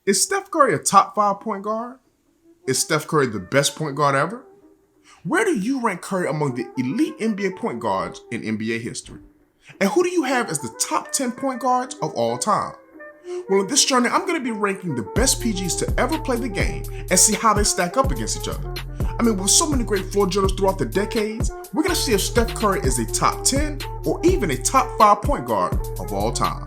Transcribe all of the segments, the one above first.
Is Steph Curry a top 5 point guard? Is Steph Curry the best point guard ever? Where do you rank Curry among the elite NBA point guards in NBA history? And who do you have as the top 10 point guards of all time? Well, in this journey, I'm going to be ranking the best PGs to ever play the game and see how they stack up against each other. I mean, with so many great floor generals throughout the decades, we're going to see if Steph Curry is a top 10 or even a top 5 point guard of all time.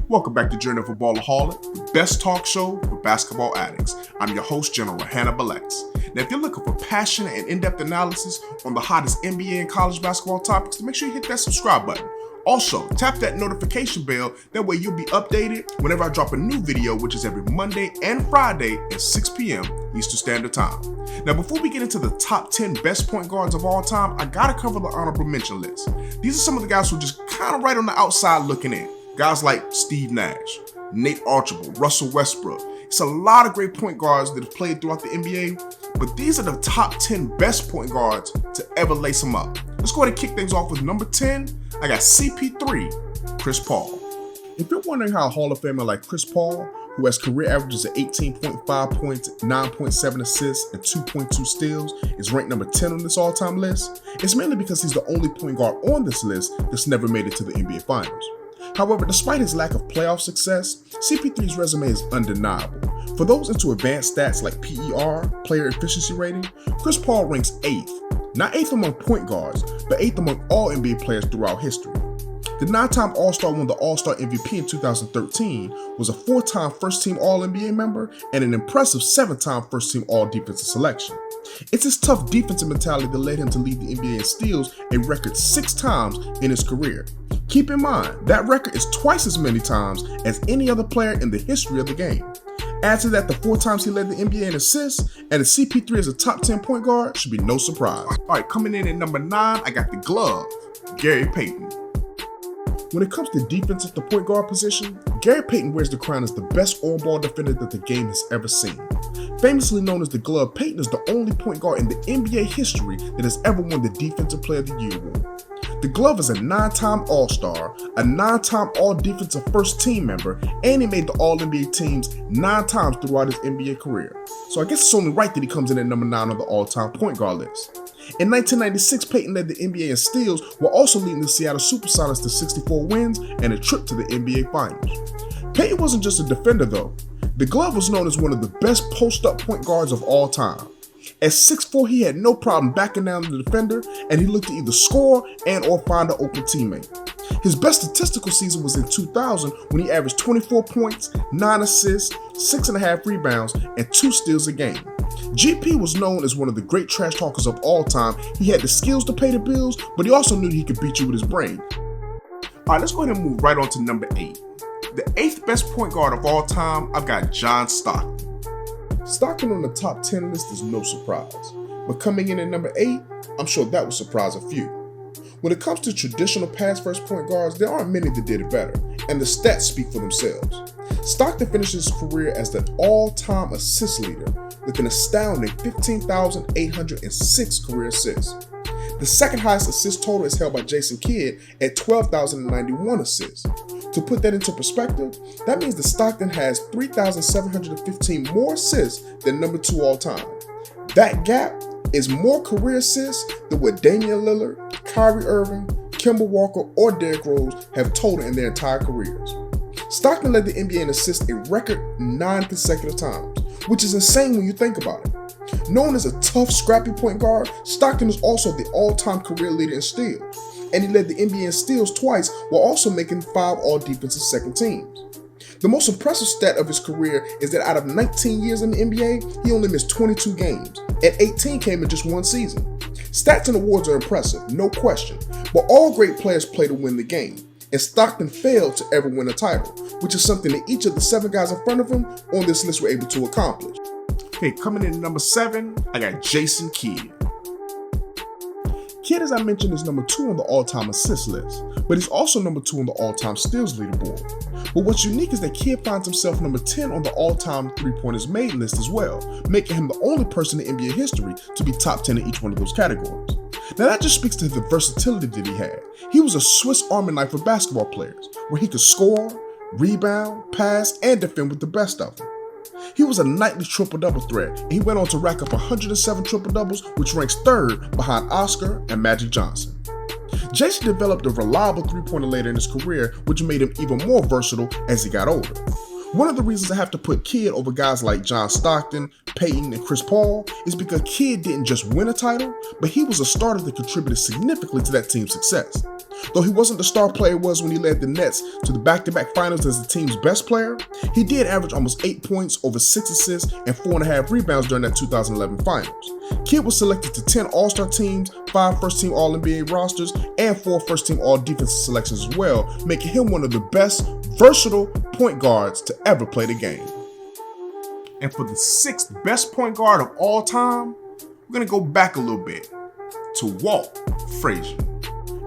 Welcome back to General Hannibal X, the best talk show for basketball addicts. I'm your host, General Hannibal X. Now, if you're looking for passionate and in-depth analysis on the hottest NBA and college basketball topics, then make sure you hit that subscribe button. Also, tap that notification bell, that way you'll be updated whenever I drop a new video, which is every Monday and Friday at 6 p.m. Eastern Standard Time. Now, before we get into the top 10 best point guards of all time, I gotta cover the honorable mention list. These are some of the guys who are just kind of right on the outside looking in. Guys like Steve Nash, Nate Archibald, Russell Westbrook. It's a lot of great point guards that have played throughout the NBA, but these are the top 10 best point guards to ever lace them up. Let's go ahead and kick things off with number 10. I got CP3, Chris Paul. If you're wondering how a Hall of Famer like Chris Paul, who has career averages of 18.5 points, 9.7 assists, and 2.2 steals, is ranked number 10 on this all-time list, it's mainly because he's the only point guard on this list that's never made it to the NBA Finals. However, despite his lack of playoff success, CP3's resume is undeniable. For those into advanced stats like PER, player efficiency rating, Chris Paul ranks 8th. Not 8th among point guards, but 8th among all NBA players throughout history. The 9-time All-Star won the All-Star MVP in 2013, was a 4-time first-team All-NBA member, and an impressive 7-time first-team All-Defensive selection. It's his tough defensive mentality that led him to lead the NBA in steals a record 6 times in his career. Keep in mind, that record is twice as many times as any other player in the history of the game. Add to that the 4 times he led the NBA in assists, and the CP3 as a top 10 point guard should be no surprise. Alright, coming in at number 9, I got the glove, Gary Payton. When it comes to defense at the point guard position, Gary Payton wears the crown as the best on-ball defender that the game has ever seen. Famously known as the Glove, Payton is the only point guard in the NBA history that has ever won the Defensive Player of the Year award. The Glove is a 9-time All-Star, a 9-time All-Defensive First Team member, and he made the All-NBA teams 9 times throughout his NBA career. So I guess it's only right that he comes in at number 9 on the all-time point guard list. In 1996, Payton led the NBA in steals while also leading the Seattle Supersonics to 64 wins and a trip to the NBA Finals. Payton wasn't just a defender though. The Glove was known as one of the best post-up point guards of all time. At 6'4", he had no problem backing down the defender, and he looked to either score and or find an open teammate. His best statistical season was in 2000 when he averaged 24 points, 9 assists, 6.5 rebounds, and 2 steals a game. GP was known as one of the great trash talkers of all time. He had the skills to pay the bills, but he also knew he could beat you with his brain. Alright, let's go ahead and move right on to number 8. The 8th best point guard of all time, I've got John Stockton. Stockton on the top 10 list is no surprise, but coming in at number 8, I'm sure that will surprise a few. When it comes to traditional pass-first point guards, there aren't many that did it better, and the stats speak for themselves. Stockton finishes his career as the all-time assist leader with an astounding 15,806 career assists. The second highest assist total is held by Jason Kidd at 12,091 assists. To put that into perspective, that means that Stockton has 3,715 more assists than number 2 all time. That gap is more career assists than what Damian Lillard, Kyrie Irving, Kemba Walker, or Derrick Rose have total in their entire careers. Stockton led the NBA in assists a record 9 consecutive times, which is insane when you think about it. Known as a tough, scrappy point guard, Stockton is also the all-time career leader in steals, and he led the NBA in steals twice while also making 5 all-defensive second teams. The most impressive stat of his career is that out of 19 years in the NBA, he only missed 22 games, and 18 came in just 1 season. Stats and awards are impressive, no question, but all great players play to win the game, and Stockton failed to ever win a title, which is something that each of the 7 guys in front of him on this list were able to accomplish. Okay, coming in at number 7, I got Jason Kidd. Kidd, as I mentioned, is number 2 on the all-time assist list, but he's also number 2 on the all-time steals leaderboard. But what's unique is that Kidd finds himself number 10 on the all-time three-pointers made list as well, making him the only person in NBA history to be top 10 in each one of those categories. Now that just speaks to the versatility that he had. He was a Swiss Army knife for basketball players, where he could score, rebound, pass, and defend with the best of them. He was a nightly triple-double threat, and he went on to rack up 107 triple-doubles, which ranks third behind Oscar and Magic Johnson. Jason developed a reliable three-pointer later in his career, which made him even more versatile as he got older. One of the reasons I have to put Kidd over guys like John Stockton, Peyton, and Chris Paul is because Kidd didn't just win a title, but he was a starter that contributed significantly to that team's success. Though he wasn't the star player he was when he led the Nets to the back-to-back finals as the team's best player, he did average almost 8 points, over 6 assists, and 4.5 rebounds during that 2011 finals. Kidd was selected to 10 All-Star teams, 5 first-team All-NBA rosters, and 4 first-team All-Defensive selections as well, making him one of the best versatile point guards to ever play the game. And for the 6th best point guard of all time, we're going to go back a little bit to Walt Frazier.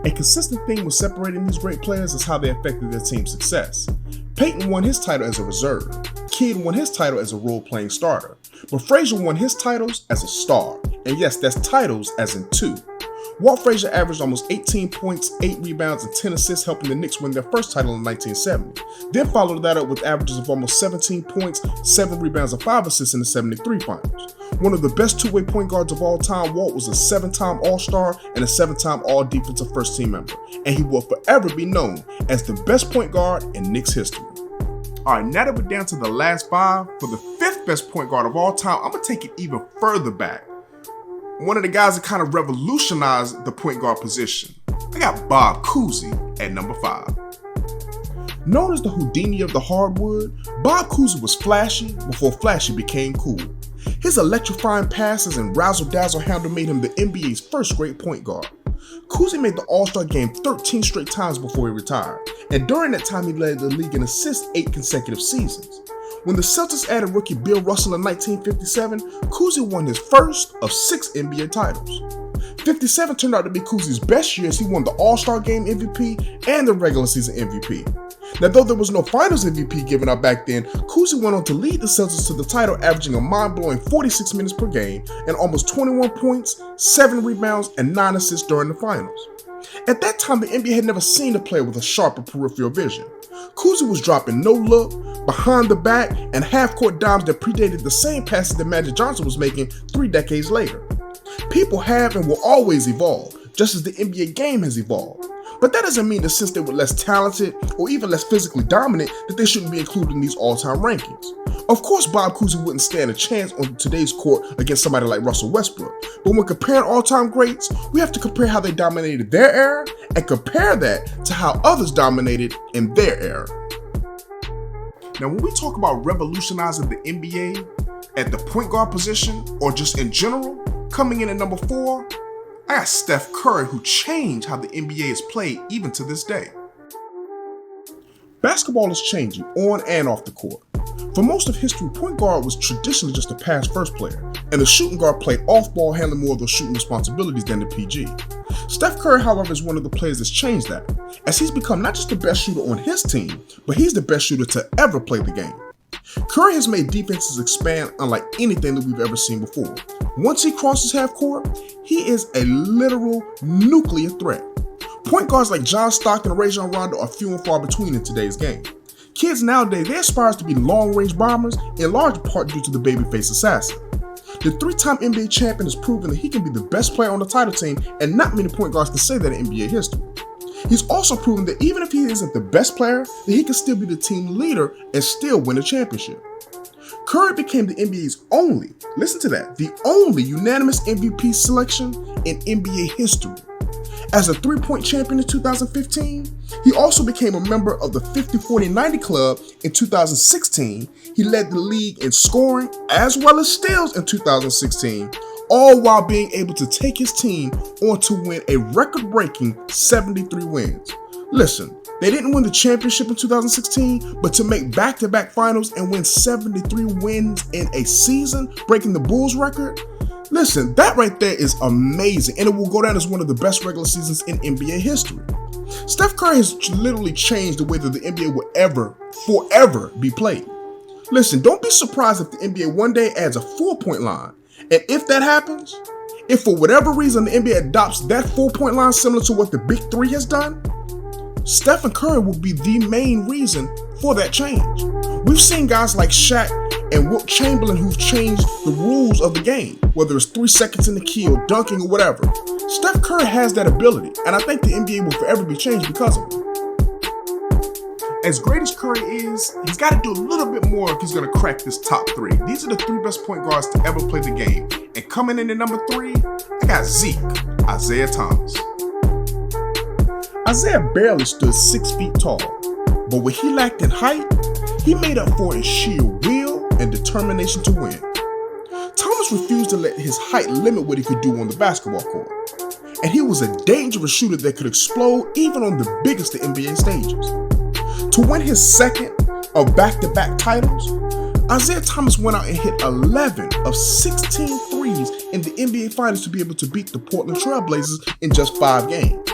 A consistent theme with separating these great players is how they affected their team's success. Peyton won his title as a reserve, Kidd won his title as a role-playing starter, but Frazier won his titles as a star. And yes, that's titles as in 2. Walt Frazier averaged almost 18 points, 8 rebounds, and 10 assists, helping the Knicks win their first title in 1970. Then followed that up with averages of almost 17 points, 7 rebounds, and 5 assists in the 73 finals. One of the best two-way point guards of all time, Walt was a 7-time All-Star and a 7-time All-Defensive first-team member, and he will forever be known as the best point guard in Knicks history. Alright, now that we're down to the last 5, for the 5th best point guard of all time, I'm going to take it even further back. One of the guys that kind of revolutionized the point guard position. I got Bob Cousy at number 5. Known as the Houdini of the hardwood, Bob Cousy was flashy before flashy became cool. His electrifying passes and razzle-dazzle handle made him the NBA's first great point guard. Cousy made the All-Star game 13 straight times before he retired, and during that time he led the league in assists 8 consecutive seasons. When the Celtics added rookie Bill Russell in 1957, Cousy won his first of 6 NBA titles. 57 turned out to be Cousy's best year as he won the All-Star Game MVP and the regular season MVP. Now, though there was no Finals MVP given out back then, Cousy went on to lead the Celtics to the title, averaging a mind-blowing 46 minutes per game and almost 21 points, 7 rebounds, and 9 assists during the finals. At that time, the NBA had never seen a player with a sharper peripheral vision. Cousy was dropping no-look, behind the back, and half-court dimes that predated the same passes that Magic Johnson was making 3 decades later. People have and will always evolve, just as the NBA game has evolved. But that doesn't mean that since they were less talented or even less physically dominant that they shouldn't be included in these all-time rankings. Of course, Bob Cousy wouldn't stand a chance on today's court against somebody like Russell Westbrook, but when comparing all-time greats, we have to compare how they dominated their era and compare that to how others dominated in their era. Now, when we talk about revolutionizing the NBA at the point guard position or just in general, coming in at number 4, I got Steph Curry, who changed how the NBA is played even to this day. Basketball is changing on and off the court. For most of history, point guard was traditionally just a pass-first player, and the shooting guard played off-ball, handling more of those shooting responsibilities than the PG. Steph Curry, however, is one of the players that's changed that, as he's become not just the best shooter on his team, but he's the best shooter to ever play the game. Curry has made defenses expand unlike anything that we've ever seen before. Once he crosses half court, he is a literal nuclear threat. Point guards like John Stockton and Rajon Rondo are few and far between in today's game. Kids nowadays, they aspire to be long-range bombers, in large part due to the babyface assassin. The 3-time NBA champion has proven that he can be the best player on the title team, and not many point guards can say that in NBA history. He's also proven that even if he isn't the best player, that he can still be the team leader and still win a championship. Curry became the NBA's only, listen to that, the only unanimous MVP selection in NBA history. As a 3-point champion in 2015, he also became a member of the 50-40-90 club in 2016. He led the league in scoring as well as steals in 2016, all while being able to take his team on to win a record-breaking 73 wins. Listen, they didn't win the championship in 2016, but to make back-to-back finals and win 73 wins in a season, breaking the Bulls record, listen, that right there is amazing, and it will go down as one of the best regular seasons in NBA history. Steph Curry has literally changed the way that the NBA will forever be played. Listen, don't be surprised if the NBA one day adds a 4-point line. And if that happens, If for whatever reason the NBA adopts that 4-point line similar to what the Big Three has done, Steph Curry will be the main reason for that change. We've seen guys like Shaq and Wilt Chamberlain who've changed the rules of the game, whether it's 3 seconds in the key or dunking or whatever. Steph Curry has that ability, and I think the NBA will forever be changed because of it. As great as Curry is, he's got to do a little bit more if he's going to crack this top 3. These are the 3 best point guards to ever play the game. And coming in at number 3, I got Zeke, Isaiah Thomas. Isaiah barely stood 6 feet tall, but what he lacked in height, he made up for in sheer will and determination to win. Thomas refused to let his height limit what he could do on the basketball court, and he was a dangerous shooter that could explode even on the biggest of NBA stages. To win his second of back-to-back titles, Isaiah Thomas went out and hit 11 of 16 threes in the NBA Finals to be able to beat the Portland Trail Blazers in just 5 games.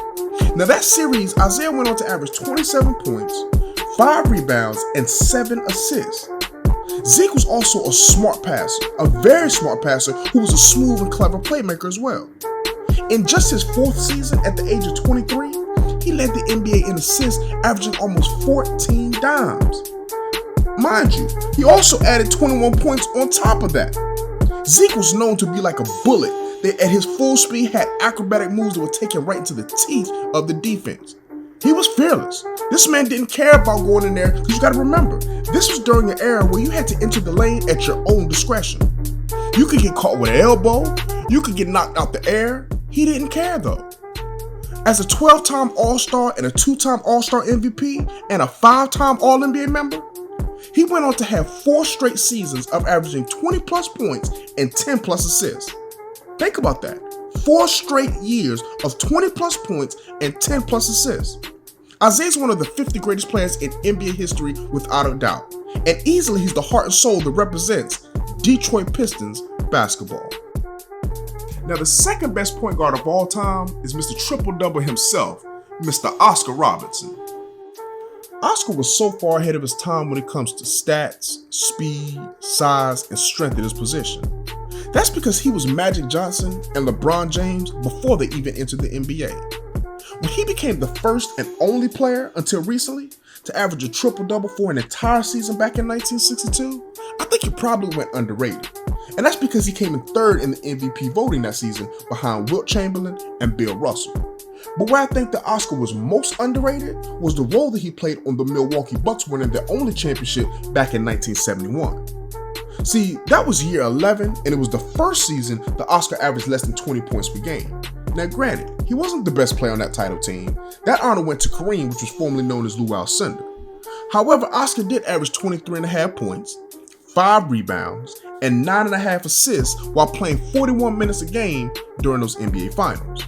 Now that series, Isaiah went on to average 27 points, 5 rebounds, and 7 assists. Zeke was also a smart passer, a very smart passer who was a smooth and clever playmaker as well. In just his 4th season at the age of 23, he led the NBA in assists, averaging almost 14 dimes. Mind you, he also added 21 points on top of that. Zeke was known to be like a bullet that at his full speed had acrobatic moves that would take him right into the teeth of the defense. He was fearless. This man didn't care about going in there because you got to remember, this was during an era where you had to enter the lane at your own discretion. You could get caught with an elbow, you could get knocked out the air. He didn't care though. As a 12-time All-Star and a 2-time All-Star MVP and a 5-time All-NBA member, he went on to have 4 straight seasons of averaging 20-plus points and 10-plus assists. Think about that. 4 straight years of 20-plus points and 10-plus assists. Isaiah's one of the 50 greatest players in NBA history without a doubt, and easily he's the heart and soul that represents Detroit Pistons basketball. Now the second best point guard of all time is Mr. Triple-Double himself, Mr. Oscar Robertson. Oscar was so far ahead of his time when it comes to stats, speed, size, and strength at his position. That's because he was Magic Johnson and LeBron James before they even entered the NBA. When he became the first and only player until recently to average a triple-double for an entire season back in 1962, I think he probably went underrated. And that's because he came in 3rd in the MVP voting that season behind Wilt Chamberlain and Bill Russell. But where I think that Oscar was most underrated was the role that he played on the Milwaukee Bucks winning their only championship back in 1971. See, that was year 11, and it was the first season that Oscar averaged less than 20 points per game. Now granted, he wasn't the best player on that title team. That honor went to Kareem, which was formerly known as Lou Alcindor. However, Oscar did average 23.5 points, 5 rebounds, and 9.5 assists while playing 41 minutes a game during those NBA Finals.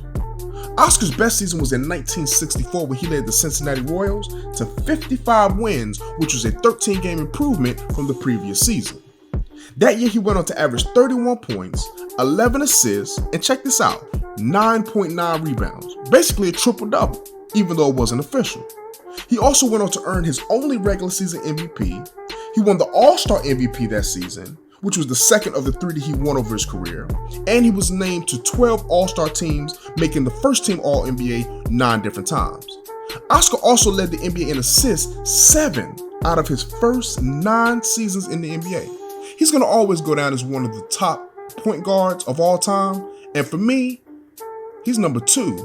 Oscar's best season was in 1964 when he led the Cincinnati Royals to 55 wins, which was a 13-game improvement from the previous season. That year he went on to average 31 points, 11 assists, and check this out, 9.9 rebounds, basically a triple-double, even though it wasn't official. He also went on to earn his only regular season MVP. He won the All-Star MVP that season, which was the second of the 3 that he won over his career, and he was named to 12 All-Star teams, making the first team All-NBA 9 different times. Oscar also led the NBA in assists 7 out of his first 9 seasons in the NBA. He's going to always go down as one of the top point guards of all time, and for me, he's number 2.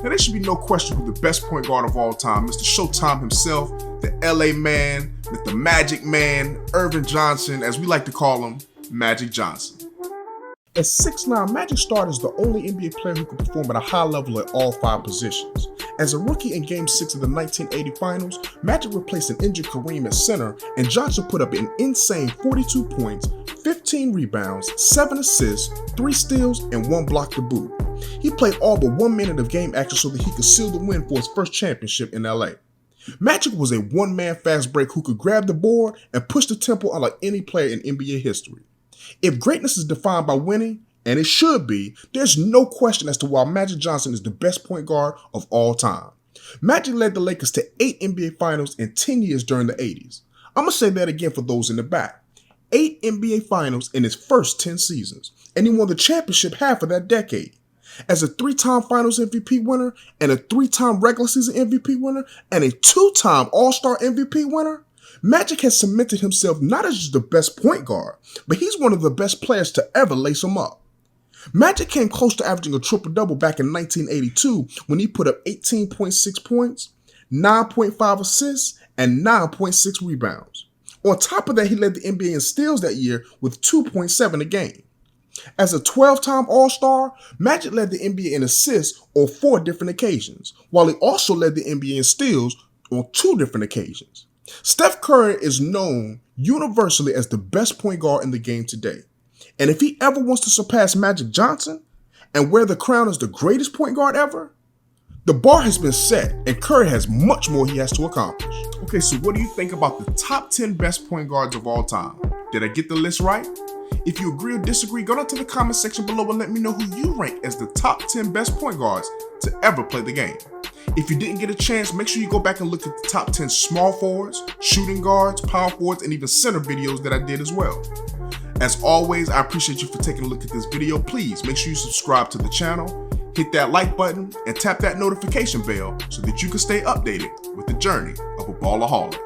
Now there should be no question who the best point guard of all time, Mr. Showtime himself, the LA Man, the Magic Man, Irvin Johnson, as we like to call him, Magic Johnson. At 6'9", Magic started as the only NBA player who could perform at a high level at all 5 positions. As a rookie in Game 6 of the 1980 Finals, Magic replaced an injured Kareem at center, and Johnson put up an insane 42 points, 15 rebounds, 7 assists, 3 steals, and 1 block to boot. He played all but 1 minute of game action so that he could seal the win for his first championship in LA. Magic was a one-man fast break who could grab the board and push the tempo unlike any player in NBA history. If greatness is defined by winning, and it should be, there's no question as to why Magic Johnson is the best point guard of all time. Magic led the Lakers to 8 NBA Finals in 10 years during the 80s. I'm going to say that again for those in the back. 8 NBA Finals in his first 10 seasons, and he won the championship half of that decade. As a 3-time Finals MVP winner, and a 3-time regular season MVP winner, and a 2-time All-Star MVP winner, Magic has cemented himself not as just the best point guard, but he's one of the best players to ever lace him up. Magic came close to averaging a triple-double back in 1982 when he put up 18.6 points, 9.5 assists, and 9.6 rebounds. On top of that, he led the NBA in steals that year with 2.7 a game. As a 12-time All-Star, Magic led the NBA in assists on 4 different occasions, while he also led the NBA in steals on 2 different occasions. Steph Curry is known universally as the best point guard in the game today. And if he ever wants to surpass Magic Johnson and wear the crown as the greatest point guard ever, the bar has been set and Curry has much more he has to accomplish. Okay, so what do you think about the top 10 best point guards of all time? Did I get the list right? If you agree or disagree, go down to the comment section below and let me know who you rank as the top 10 best point guards to ever play the game. If you didn't get a chance, make sure you go back and look at the top 10 small forwards, shooting guards, power forwards, and even center videos that I did as well. As always, I appreciate you for taking a look at this video. Please make sure you subscribe to the channel, hit that like button, and tap that notification bell so that you can stay updated with the journey of a Ballaholic.